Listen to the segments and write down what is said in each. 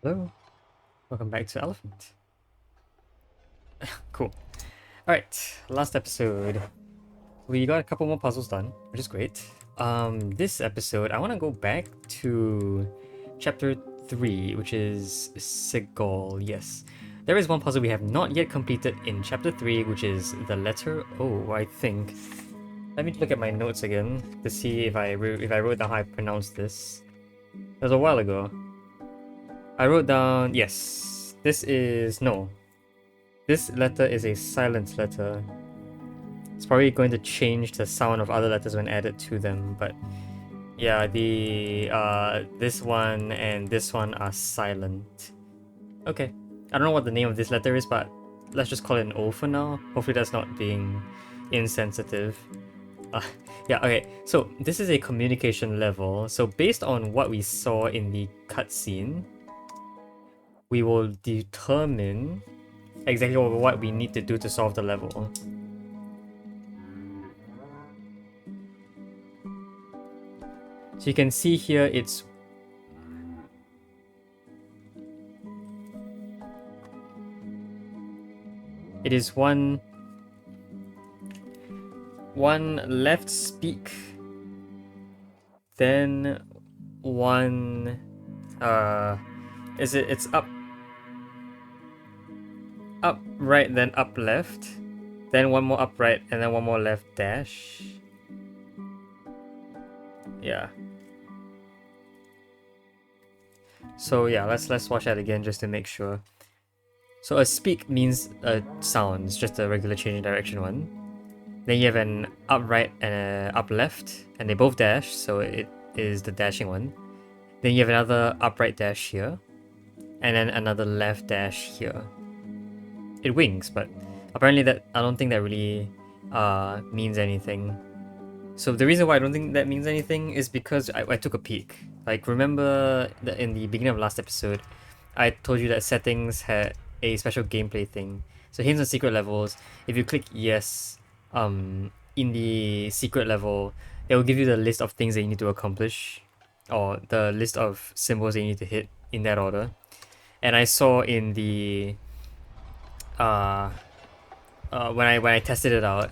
Hello, welcome back to Elephant. Cool. Alright, last episode. We got a couple more puzzles done, which is great. This episode, I want to go back to chapter 3, which is Seagull. Yes. There is one puzzle we have not yet completed in chapter 3, which is the letter O, I think. Let me look at my notes again to see if I wrote down how I pronounced this. It was a while ago. I wrote down, yes, this is, no. This letter is a silent letter. It's probably going to change the sound of other letters when added to them, but yeah, this one and this one are silent. Okay. I don't know what the name of this letter is, but let's just call it an O for now. Hopefully that's not being insensitive. Uh, yeah, okay. So this is a communication level. So based on what we saw in the cutscene, we will determine exactly what we need to do to solve the level. So you can see here it is one left speak, then one it's up right, then up left, then one more up right, and then one more left dash. Yeah. So yeah, let's watch that again just to make sure. So a speak means a sound, it's just a regular change in direction one. Then you have an up right and a up left, and they both dash, so it is the dashing one. Then you have another upright dash here, and then another left dash here. It wings, but apparently I don't think that really means anything. So the reason why I don't think that means anything is because I took a peek. Like, remember that in the beginning of last episode, I told you that settings had a special gameplay thing. So hints on secret levels, if you click yes, in the secret level, it will give you the list of things that you need to accomplish, or the list of symbols that you need to hit in that order. And I saw in the when I tested it out,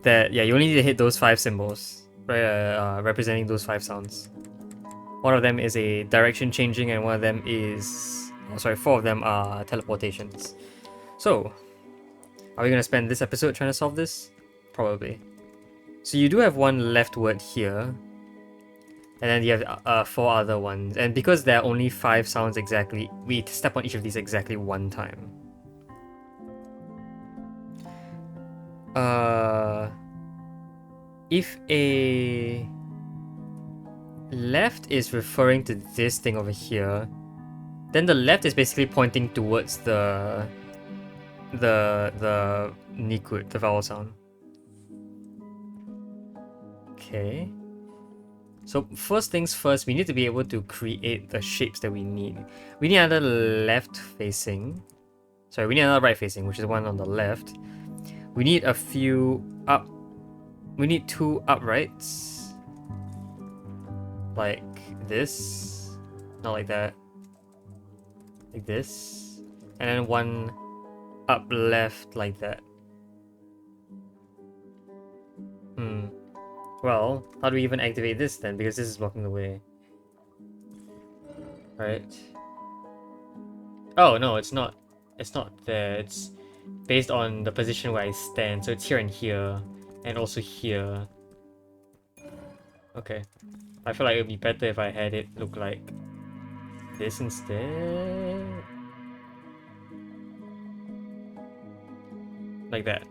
that yeah, you only need to hit those 5 symbols, representing those 5 sounds. One of them is a direction changing, and one of them is, oh, sorry, 4 of them are teleportations. So, are we gonna spend this episode trying to solve this? Probably. So you do have one left word here, and then you have 4 other ones. And because there are only 5 sounds exactly, we step on each of these exactly 1 time. If a left is referring to this thing over here, then the left is basically pointing towards the nikut, the vowel sound. Okay. So first things first, we need to be able to create the shapes that we need. We need another left facing. Sorry, we need another right facing, which is one on the left. We need a few up. We need 2 uprights. Like this. Not like that. Like this. And then one up left like that. Well, how do we even activate this then? Because this is blocking the way. Right. Oh no, it's not. It's not there. It's based on the position where I stand. So it's here and here. And also here. Okay. I feel like it would be better if I had it look like this instead. Like that.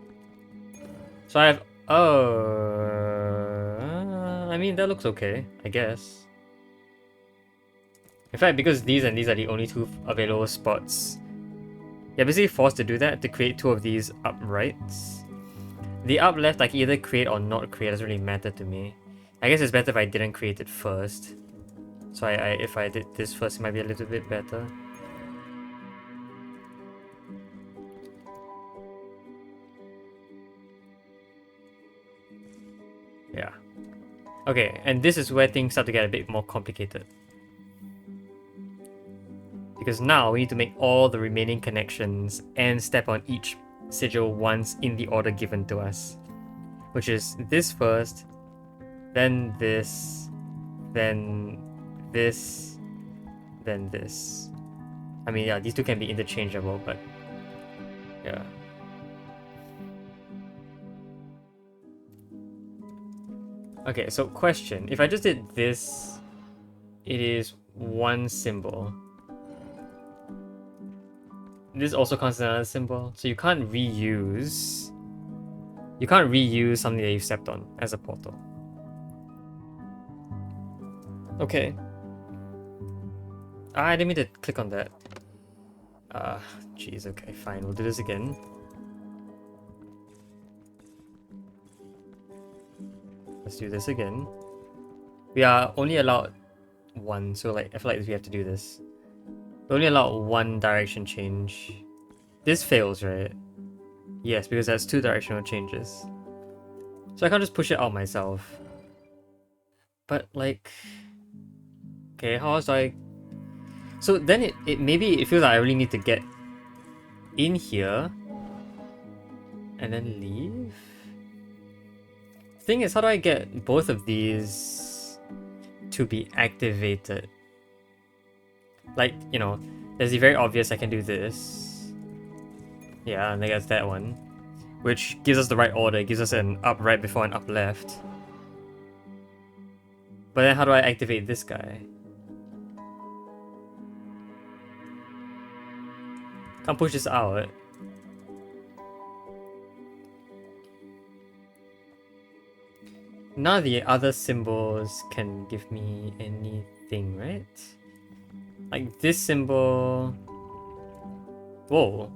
So I have... Oh... I mean, that looks okay, I guess. In fact, because these and these are the only 2 available spots, you're basically forced to do that to create 2 of these uprights. The up left I can either create or not create, doesn't really matter to me. I guess it's better if I didn't create it first. So if I did this first, it might be a little bit better. Yeah. Okay, and this is where things start to get a bit more complicated. Because now we need to make all the remaining connections and step on each sigil once in the order given to us. Which is this first, then this, then this, then this. I mean, yeah, these two can be interchangeable, but yeah. Okay, so question. If I just did this, it is one symbol. This also counts as another symbol, so you can't reuse... You can't reuse something that you stepped on as a portal. Okay. I didn't mean to click on that. Jeez, okay, fine. We'll do this again. Let's do this again. We are only allowed one, so like I feel like we have to do this. We only allow one direction change. This fails, right? Yes, because that's two directional changes. So I can't just push it out myself. But like... Okay, how else do I... So then it maybe it feels like I really need to get in here and then leave? Thing is, how do I get both of these to be activated? Like, you know, there's the very obvious I can do this. Yeah, and I guess that one. Which gives us the right order, it gives us an up right before an up left. But then how do I activate this guy? Can't push this out. None of the other symbols can give me anything, right? Like this symbol... Whoa.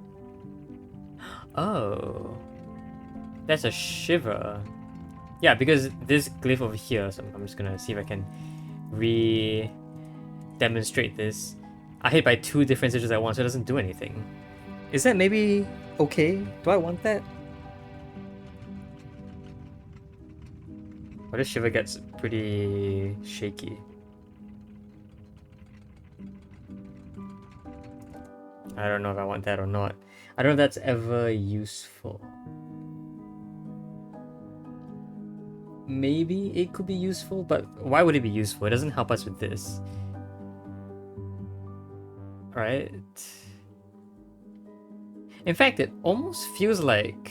Oh. That's a shiver. Yeah, because this glyph over here, so I'm just gonna see if I can demonstrate this. I hit by two different sigils at once, so it doesn't do anything. Is that maybe okay? Do I want that? Well, this shiver gets pretty shaky. I don't know if I want that or not. I don't know if that's ever useful. Maybe it could be useful, but why would it be useful? It doesn't help us with this. Right? In fact, it almost feels like...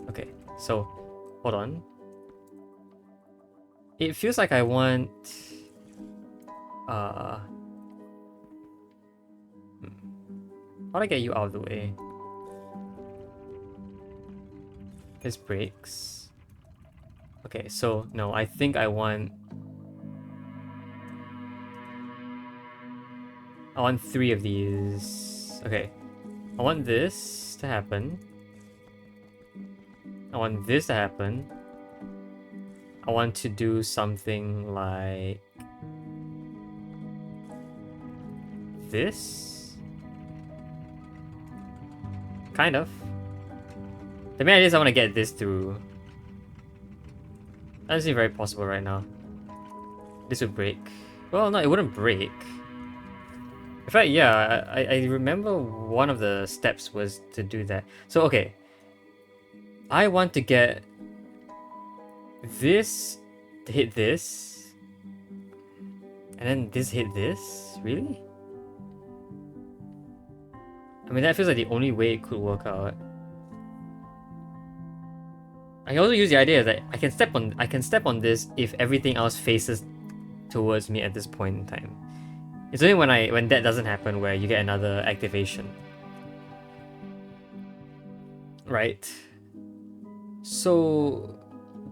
Okay, so, hold on. It feels like I want... How do I get you out of the way? This breaks. Okay, so, no, I think I want 3 of these. Okay. I want this to happen. I want this to happen. I want to do something like this. Kind of. The main idea is I want to get this through. That doesn't seem very possible right now. This would break. Well, no, it wouldn't break. In fact, yeah, I remember one of the steps was to do that. So, okay. I want to get this to hit this. And then this hit this? Really? I mean, that feels like the only way it could work out. I can also use the idea that I can step on this if everything else faces towards me at this point in time. It's only when that doesn't happen where you get another activation. Right. So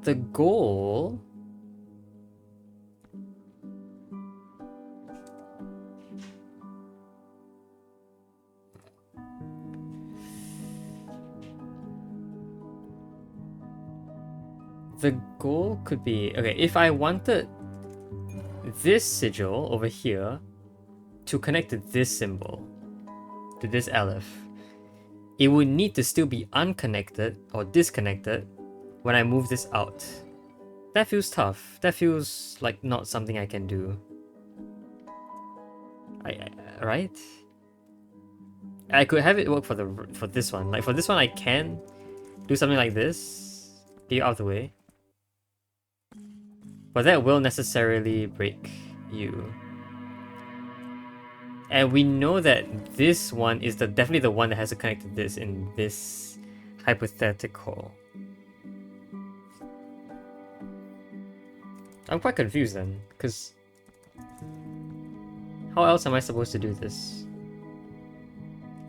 the goal could be, okay, if I wanted this sigil over here to connect to this symbol, to this Aleph, it would need to still be unconnected or disconnected when I move this out. That feels tough. That feels like not something I can do. Right? I could have it work for this one. Like for this one, I can do something like this. Get you out of the way. But that will necessarily break you. And we know that this one is definitely the one that has to connect to this in this hypothetical. I'm quite confused then, because how else am I supposed to do this?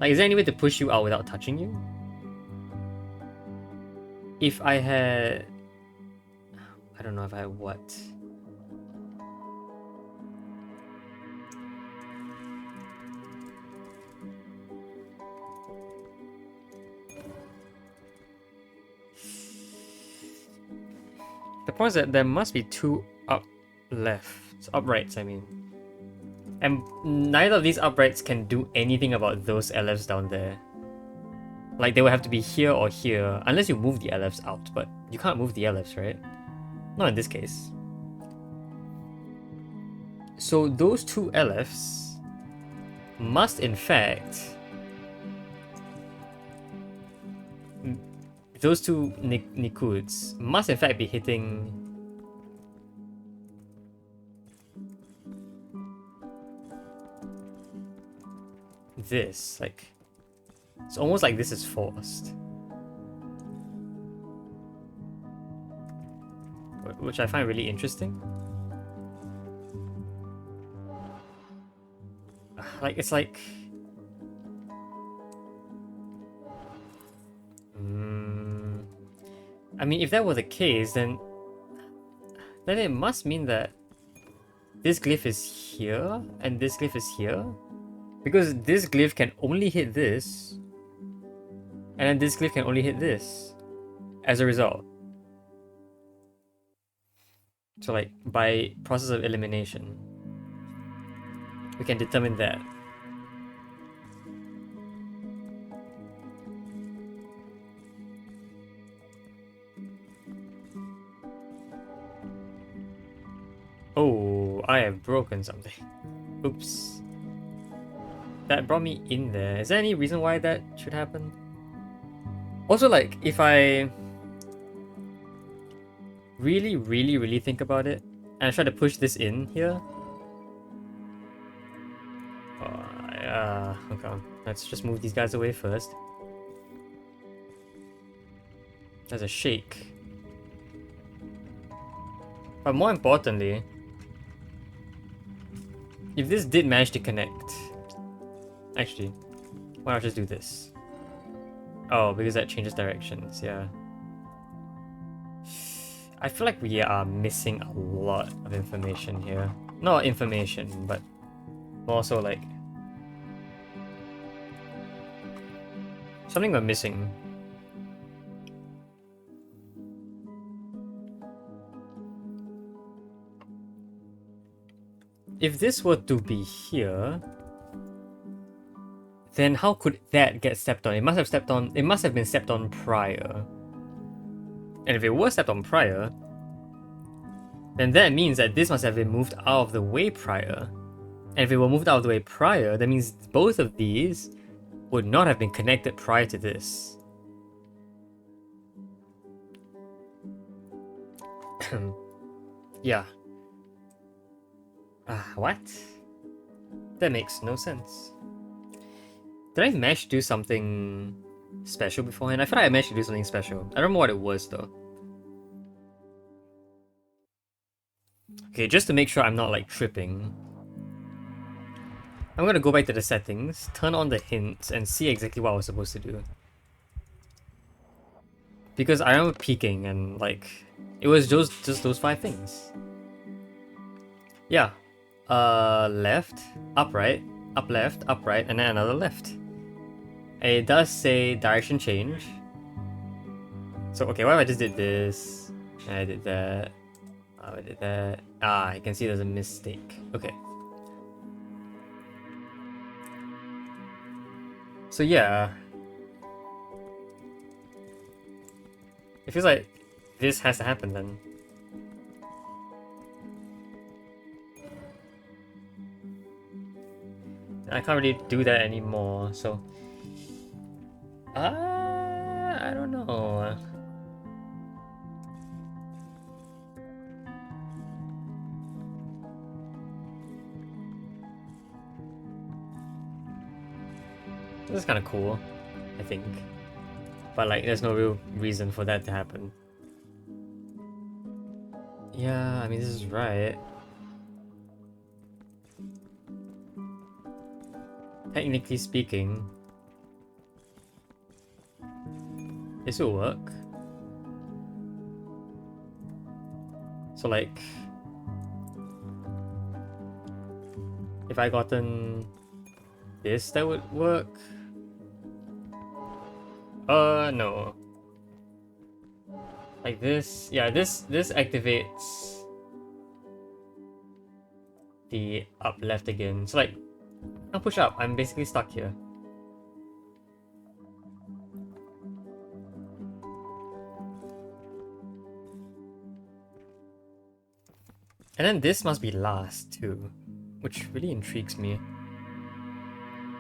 Like, is there any way to push you out without touching you? If I had... I don't know if I had what? The point is that there must be two uprights, I mean. And neither of these uprights can do anything about those LFs down there. Like, they would have to be here or here, unless you move the LFs out, but you can't move the LFs, right? Not in this case. So those two LFs must in fact... Those two Nikuds must in fact be hitting... this, like... It's almost like this is forced. Which I find really interesting. Like, it's like... I mean, if that were the case, then it must mean that this glyph is here, and this glyph is here. Because this glyph can only hit this, and then this glyph can only hit this, as a result. So like, by process of elimination, we can determine that. Oh, I have broken something. Oops. That brought me in there. Is there any reason why that should happen? Also, like, if I really think about it, and I try to push this in here. Okay. Let's just move these guys away first. There's a shake. But more importantly, if this did manage to connect... Actually, why not just do this? Oh, because that changes directions, yeah. I feel like we are missing a lot of information here. Not information, but more so like... something we're missing. If this were to be here, then how could that get stepped on? It must have been stepped on prior. And if it was stepped on prior, then that means that this must have been moved out of the way prior. And if it were moved out of the way prior, that means both of these would not have been connected prior to this. Yeah. What? That makes no sense. Did I manage to do something special beforehand? I feel like I managed to do something special. I don't remember what it was though. Okay, just to make sure I'm not like tripping, I'm gonna go back to the settings, turn on the hints, and see exactly what I was supposed to do. Because I remember peeking and like, it was just those 5 things. Yeah. Left, upright, up left, upright, and then another left. And it does say direction change. So okay, what if I just did this? And I did that. Oh, I did that. You can see there's a mistake. Okay. So yeah. It feels like this has to happen then. I can't really do that anymore, so... I don't know. This is kind of cool, I think. But like, there's no real reason for that to happen. Yeah, I mean, this is right. Technically speaking, this will work. So like, if I gotten this, that would work. No. Like this, yeah, this activates the up left again. So like, I'll push up. I'm basically stuck here. And then this must be last too, which really intrigues me.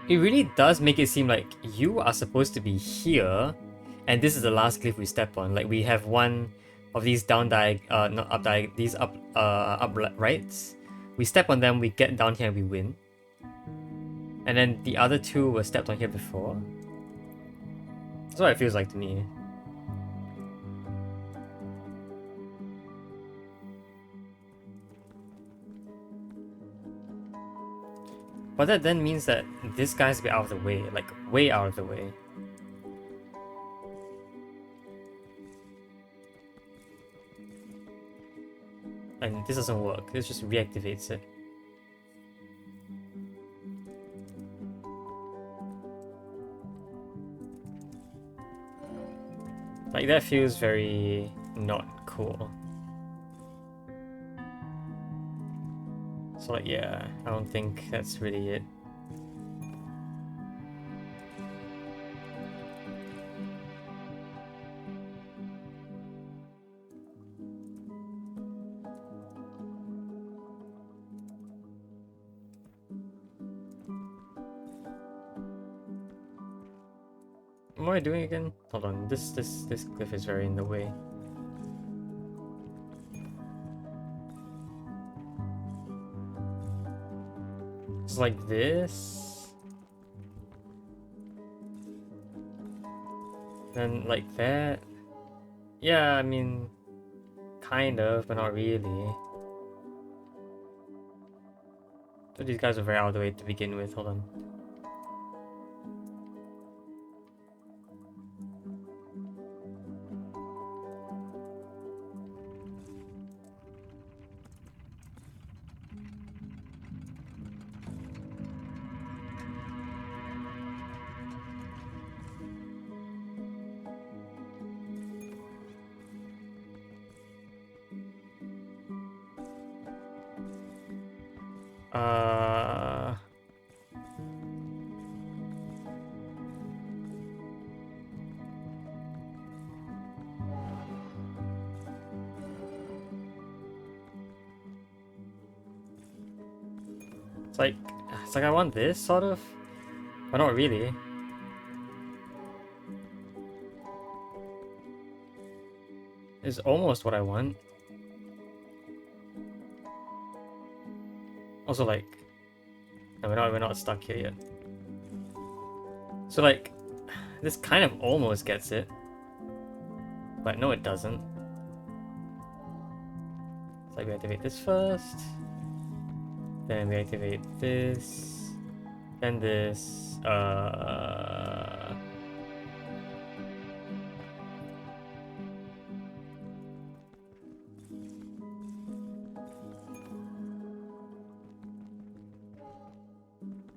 It really does make it seem like you are supposed to be here, and this is the last cliff we step on. Like we have one of these not up these up rights. We step on them, we get down here and we win. And then the other two were stepped on here before. That's what it feels like to me. But that then means that this guy's a bit out of the way, like way out of the way. And this doesn't work, this just reactivates it. Like that feels very not cool. So like, yeah, I don't think that's really it. What am I doing again? Hold on, this cliff is very in the way. It's like this. Then like that. Yeah, I mean, kind of, but not really. So these guys are very out of the way to begin with. Hold on. It's like I want this, sort of, but not really. It's almost what I want. Also, like, no, we're not stuck here yet. So like, this kind of almost gets it, but no, it doesn't. It's like we activate this first. Then we activate this, then this,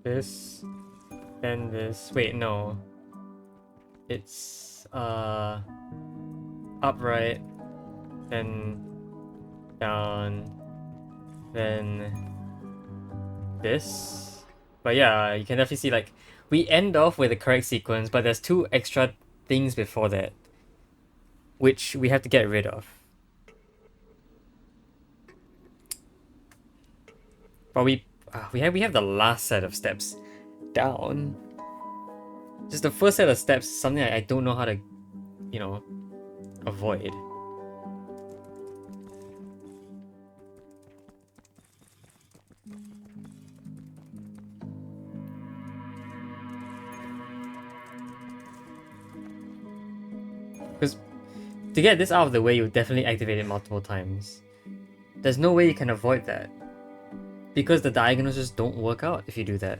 this, then this, wait, no. It's, upright, then down, then this. But yeah, you can definitely see like we end off with the correct sequence, but there's two extra things before that which we have to get rid of. But we have the last set of steps down. Just the first set of steps is something I don't know how to, you know, avoid. Because to get this out of the way, you definitely activate it multiple times. There's no way you can avoid that. Because the diagonals just don't work out if you do that.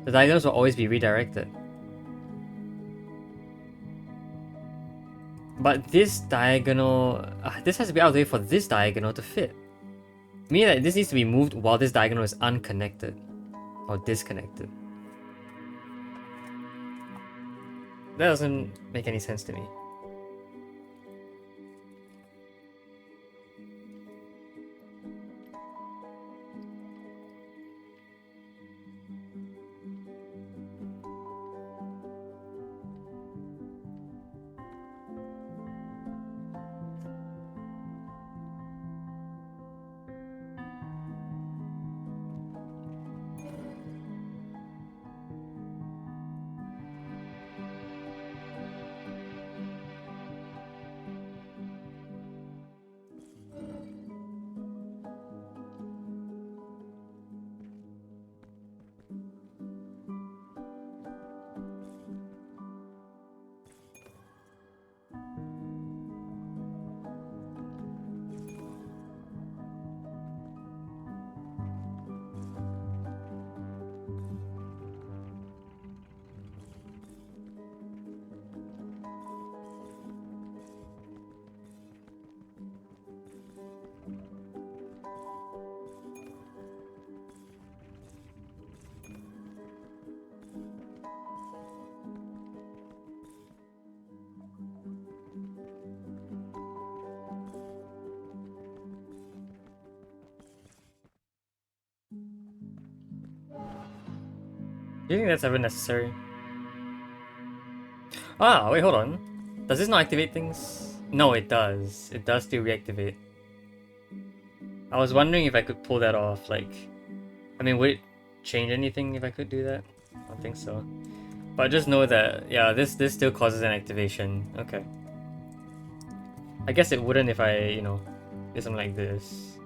The diagonals will always be redirected. But this diagonal... this has to be out of the way for this diagonal to fit. Meaning that this needs to be moved while this diagonal is unconnected. Or disconnected. That doesn't make any sense to me. Do you think that's ever necessary? Ah, wait, hold on. Does this not activate things? No, it does. It does still reactivate. I was wondering if I could pull that off, like... I mean, would it change anything if I could do that? I don't think so. But just know that, yeah, this still causes an activation. Okay. I guess it wouldn't if I, you know, did something like this.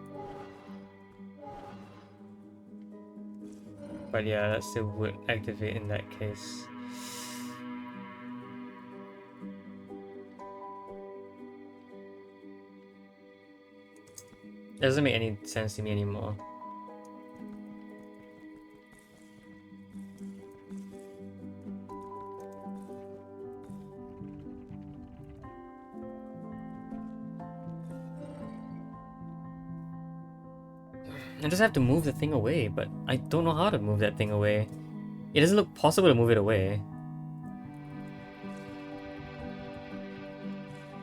But yeah, that still would activate in that case. It doesn't make any sense to me anymore. I just have to move the thing away, but I don't know how to move that thing away. It doesn't look possible to move it away.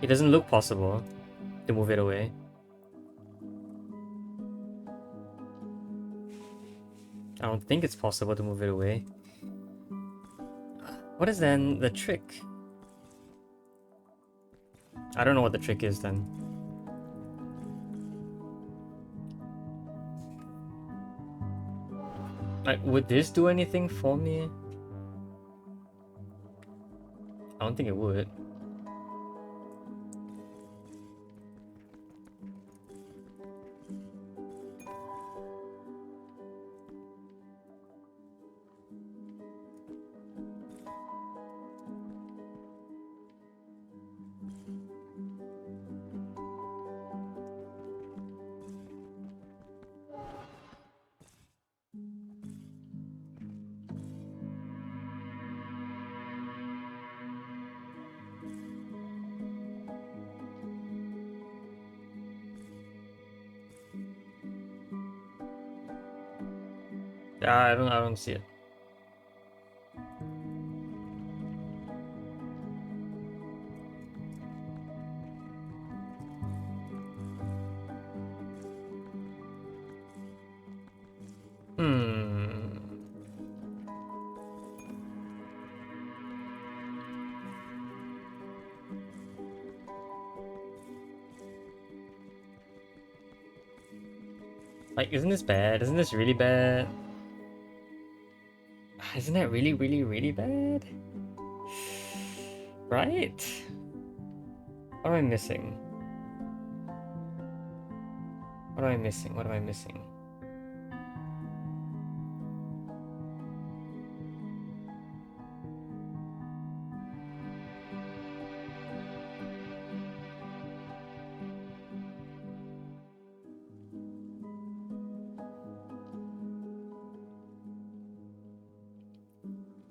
It doesn't look possible to move it away. I don't think it's possible to move it away. What is then the trick? I don't know what the trick is then. Like, would this do anything for me? I don't think it would. Yeah, I don't see it. Hmm. Like, isn't this bad? Isn't this really bad? Isn't that really, really, really bad? Right? What am I missing? What am I missing? What am I missing?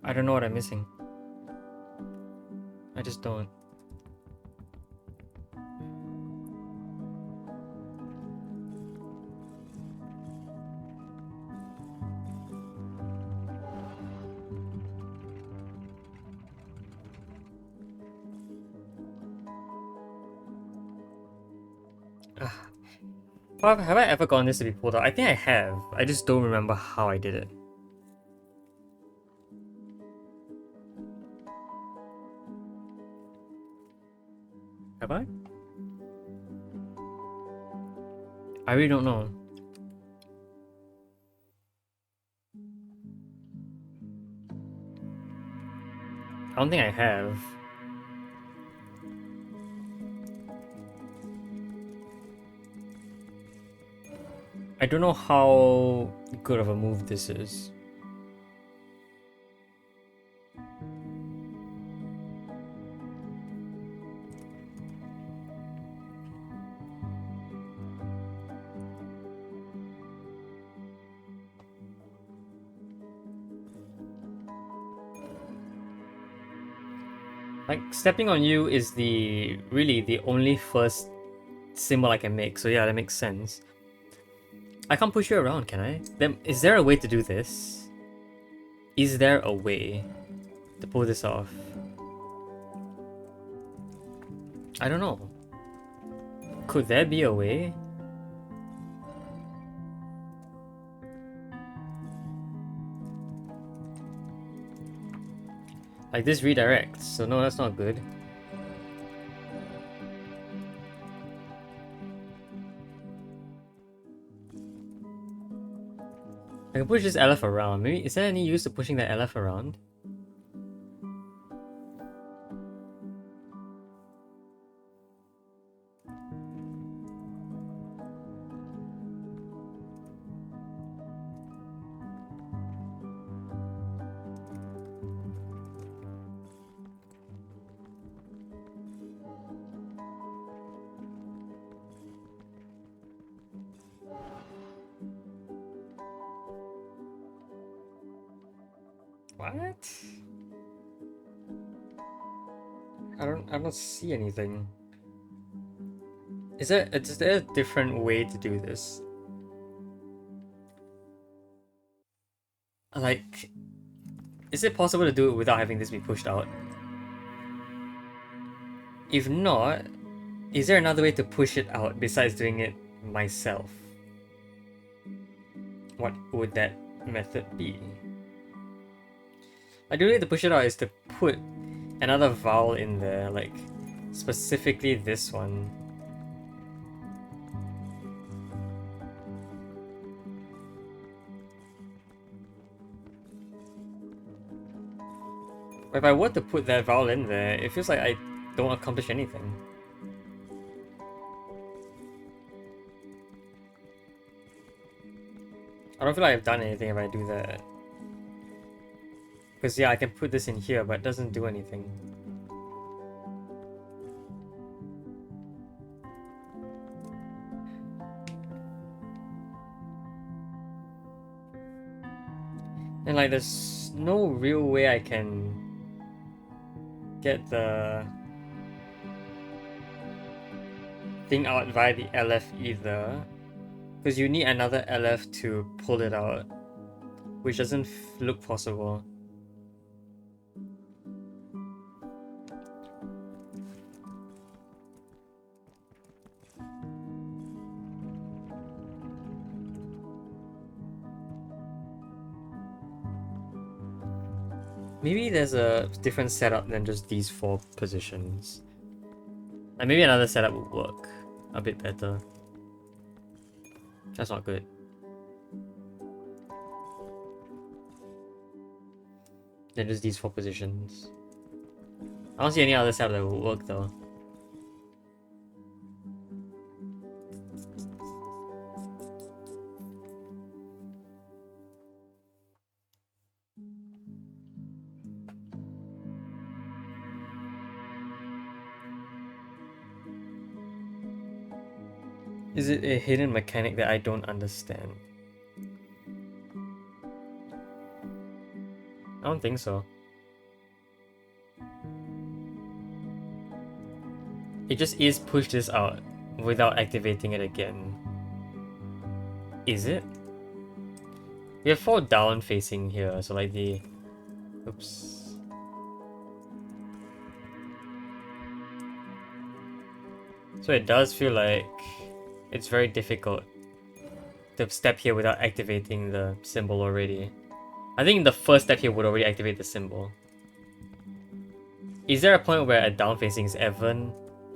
I don't know what I'm missing. I just don't. Have I ever gotten this to be pulled out? I think I have. I just don't remember how I did it. Have I? I really don't know. I don't think I have. I don't know how good of a move this is. Like, stepping on you is really the only first symbol I can make, so yeah, that makes sense. I can't push you around, can I? Then, is there a way to do this? Is there a way to pull this off? I don't know. Could there be a way? Like, this redirects, so no, that's not good. I can push this Aleph around. Maybe, is there any use to pushing that Aleph around? What? I don't see anything. Is there a different way to do this? Like, is it possible to do it without having this be pushed out? If not, is there another way to push it out besides doing it myself? What would that method be? I do need to push it out is to put another vowel in there, like specifically this one. If I were to put that vowel in there, it feels like I don't accomplish anything. I don't feel like I've done anything if I do that. Because yeah, I can put this in here, but it doesn't do anything. And like, there's no real way I can get the thing out via the LF either. Because you need another LF to pull it out, which doesn't look possible. Maybe there's a different setup than just these 4 positions. And maybe another setup would work a bit better. That's not good. Then just these 4 positions. I don't see any other setup that will work though. Is it a hidden mechanic that I don't understand? I don't think so. It just is push this out without activating it again. Is it? We have 4 down facing here, so like the... Oops. So it does feel like it's very difficult to step here without activating the symbol already. I think the first step here would already activate the symbol. Is there a point where a down facing is ever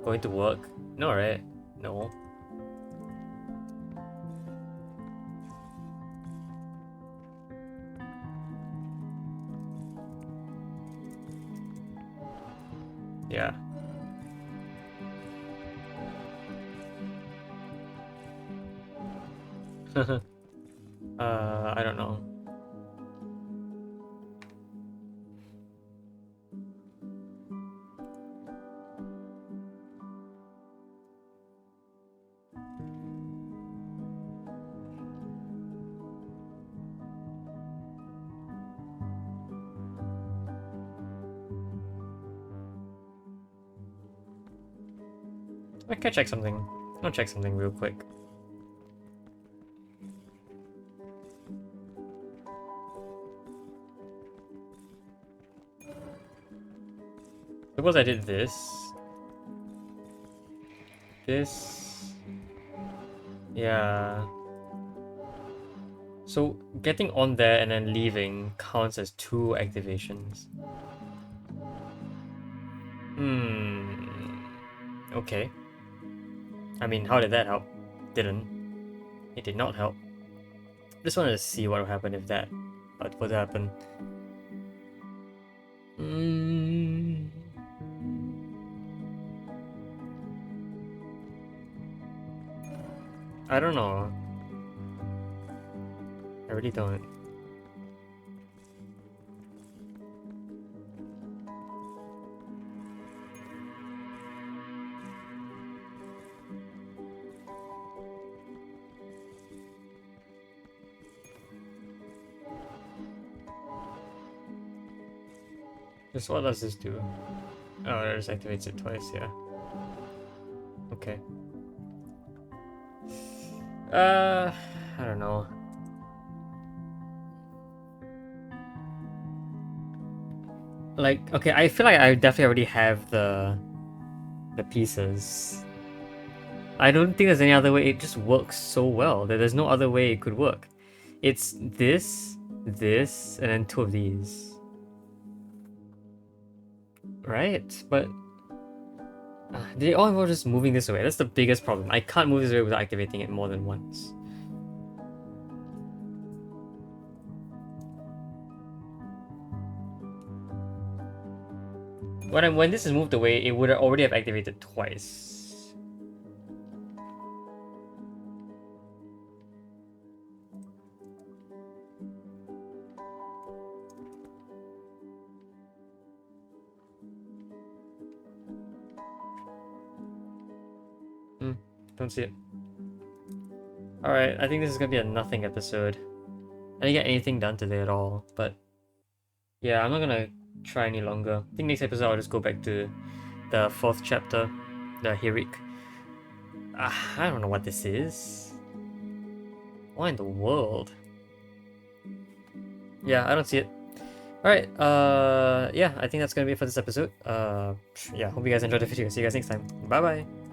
going to work? No, right? No. Yeah. I don't know. I can check something. I'll check something real quick. Suppose I did this. This. Yeah. So getting on there and then leaving counts as 2 activations. Okay. I mean, how did that help? Didn't. It did not help. Just wanted to see what would happen if that would happen. I don't know. I really don't. Just what does this do? Oh, it just activates it twice, yeah. Okay. I don't know. Like, okay, I feel like I definitely already have the pieces. I don't think there's any other way. It just works so well that there's no other way it could work. It's this, this, and then 2 of these. Right? But they all involve just moving this away. That's the biggest problem. I can't move this away without activating it more than once. When this is moved away, it would already have activated twice. Don't see it. Alright, I think this is gonna be a nothing episode. I didn't get anything done today at all, but yeah, I'm not gonna try any longer. I think next episode I'll just go back to the 4th chapter, the Hirik. I don't know what this is. What in the world? Yeah, I don't see it. Alright, yeah, I think that's gonna be it for this episode. Yeah, hope you guys enjoyed the video. See you guys next time. Bye bye!